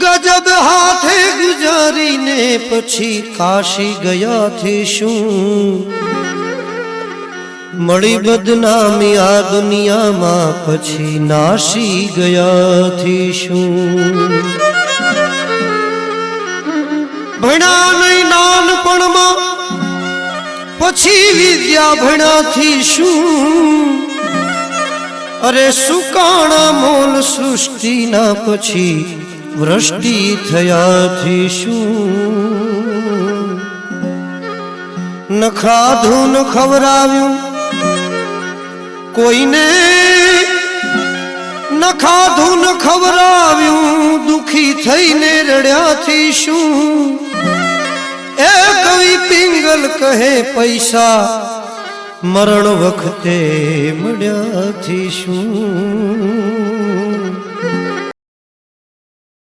ગજબ હાથે ગુજારીને પછી કાશી ગયાથી શું મળી બદનામી આ દુનિયામાં પછી નાશી ગયાથી શું ભણ્યા નહીં નાનપણમાં પછી વિદ્યા ભણ્યાથી શું અરે સુકાણા મોલ સૃષ્ટિના પછી વૃષ્ટિ થયાથી શું ન ખાધું ન ખવરાવ્યું કોઈને ન ખાધું ન ખવરાવ્યું દુખી થઈને રડ્યાથી શું એ કવિ પિંગલ કહે પૈસા મરણ વખતે મળ્યાથી શું